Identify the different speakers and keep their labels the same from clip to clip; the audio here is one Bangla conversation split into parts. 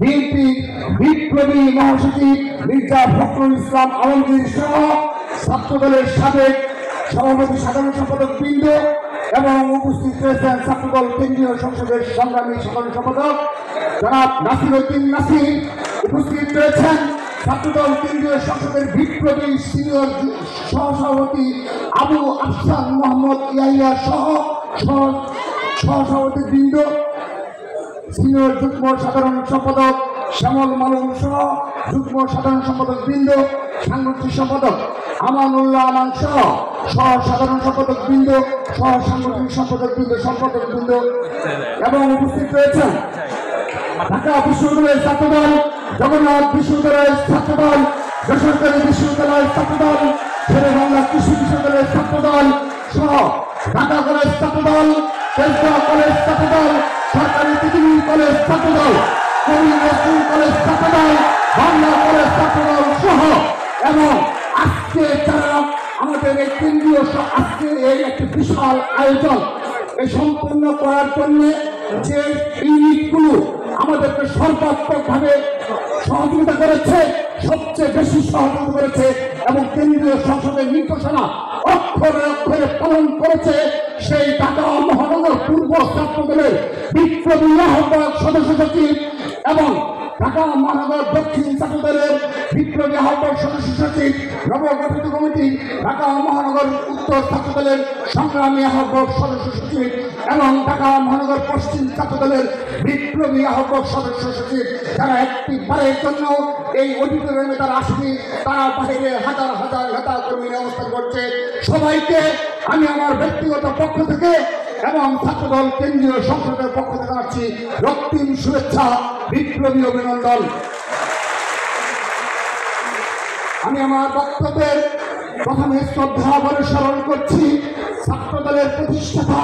Speaker 1: বিএনপি বিপ্লবী মহাসচিব মির্জা ফখরুল ইসলাম আলমগীর সহ ছাত্রদলের সাবেক সভাপতি সাধারণ সম্পাদক বৃন্দ এবং উপস্থিত রয়েছেন ছাত্রদল কেন্দ্রীয় সংসদের সংগ্রামী সাধারণ সম্পাদক জনাব নাসিরউদ্দিন নাসির। উপস্থিত রয়েছেন ছাত্রদল কেন্দ্রীয় সংসদের বিপ্লবী সিনিয়র সহসভাপতি আবু আফসান মোহাম্মদ ইয়াহিয়া সহ সহসভাপতি বৃন্দ, সিনিয়র যুগ্ম সাধারণ সম্পাদক শ্যামল মালুম সহ যুগ্ম সাধারণ সম্পাদক বৃন্দ, সাংগঠনিক সম্পাদক আমানুল্লাহ আমান সহ সাধারণ সম্পাদক বৃন্দ, সাংগঠনিক সম্পাদক বৃন্দ এবং উপস্থিত রয়েছেন ঢাকা বিশ্ববিদ্যালয়ের ছাত্রদল, জগন্নাথ বিশ্ববিদ্যালয়ের ছাত্রদল, বেসরকারি বিশ্ববিদ্যালয়ের ছাত্রদল, শেরে বাংলা কৃষি বিশ্ববিদ্যালয়ের ছাত্রদল সহ ঢাকা কলেজ ছাত্রদল, তেজগাঁও কলেজ ছাত্রদল, সরকারি পৃথিবী কলেজ ছাত্রদল, কবি নজরুল কলেজ ছাত্রদল, বাংলা কলেজ ছাত্রদল সহ এবং আজকে যারা আমাদের এই কেন্দ্রীয় আজকে এই একটি বিশাল আয়োজন এই সম্পূর্ণ করার জন্য যে ইউনিটগুলো আমাদেরকে সর্বাত্মকভাবে সহযোগিতা করেছে, সবচেয়ে বেশি সহযোগিতা করেছে এবং কেন্দ্রীয় সংসদের নির্দেশনা অক্ষরে অক্ষরে পালন করেছে সেই ঢাকা মহানগর পূর্ব ছাত্রদলের বিপ্লবী আহ্বায়ক সদস্য সচিব এবং ঢাকা মহানগর দক্ষিণ ছাত্রদলের বিপ্লবী আহ্বায়ক সদস্য সচিব, নবগঠিত কমিটি ঢাকা মহানগর উত্তর ছাত্রদলের সংগ্রামী আহ্বায়ক সদস্য সচিব এবং ঢাকা মহানগর পশ্চিম ছাত্রদলের বিপ্লবী আহ্বায়ক সদস্য সচিব, যারা একটি বারের জন্য এই অডিটোরিয়ামে তারা আসেনি, তারা বাইরে হাজার হাজার নেতা কর্মী অবস্থান করছে। সবাইকে আমি আমার ব্যক্তিগত পক্ষ থেকে এবং ছাত্রদল কেন্দ্রীয় সংসদের পক্ষ থেকে জানাচ্ছি রক্তিম শুভেচ্ছা, বিপ্লবী অভিনন্দন। আমি আমার বক্তব্যের প্রথমে শ্রদ্ধা ভরে স্মরণ করছি ছাত্রদলের প্রতিষ্ঠাতা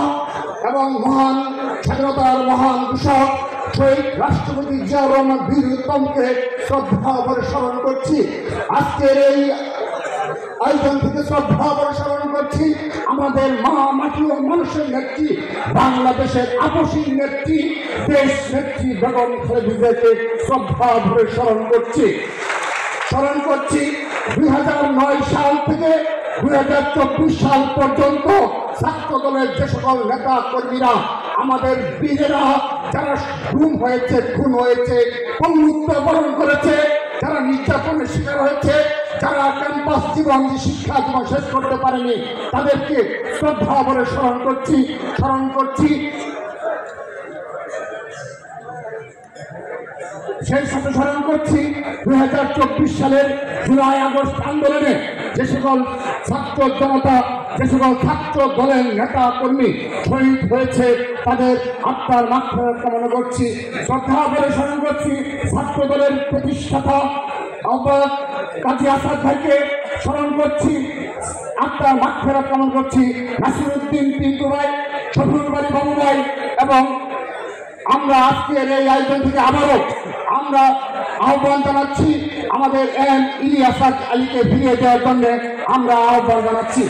Speaker 1: এবং মহান স্বাধীনতার মহান ঘোষক শহীদ রাষ্ট্রপতি জিয়াউর রহমান বীর উত্তমকে শ্রদ্ধা ভরে স্মরণ করছি। আজকের এই আয়োজন থেকে শ্রদ্ধা ভরে স্মরণ করছি আমাদের মা মাটি ও মানুষের নেত্রী, বাংলাদেশের আপসীর নেত্রী, দেশ নেত্রী বেগম খালেদা জিয়াকে শ্রদ্ধা ভরে স্মরণ করছি 2009 সাল থেকে 2024 সাল পর্যন্ত ছাত্রদলের যে সকল নেতা কর্মীরা আমাদের বীরেরা যারা খুন হয়েছে, পঙ্গুত্ব বরণ করেছে, যারা নির্যাতনের শিকার হয়েছে, যারা ক্যাম্পাস জীবন শিক্ষা জীবন শেষ করতে পারেনি, তাদেরকে শ্রদ্ধা ভরে স্মরণ করছি। সেই সাথে স্মরণ করছি 2024 সালের জুলাই আগস্ট আন্দোলনে যে সকল ছাত্র জনতা, যে সকল ছাত্র দলের নেতা কর্মী শহীদ হয়েছে তাদের আত্মার মাগফিরাত কামনা করছি। শ্রদ্ধা ভরে স্মরণ করছি ছাত্র দলের প্রতিষ্ঠাতা আহ্বায়ক কাজী আসাদ ভাইকে স্মরণ করছি, আত্মার মাগফিরাত কামনা করছি। নাসিরউদ্দিন পিন্টু ভাই, শফিউল বারী বাবু ভাই এবং আমরা আজকের এই আয়োজন থেকে আবারও আমরা আহ্বান জানাচ্ছি আমাদের ইলিয়াস আলীকে ফিরিয়ে দেওয়ার জন্য আমরা আহ্বান জানাচ্ছি।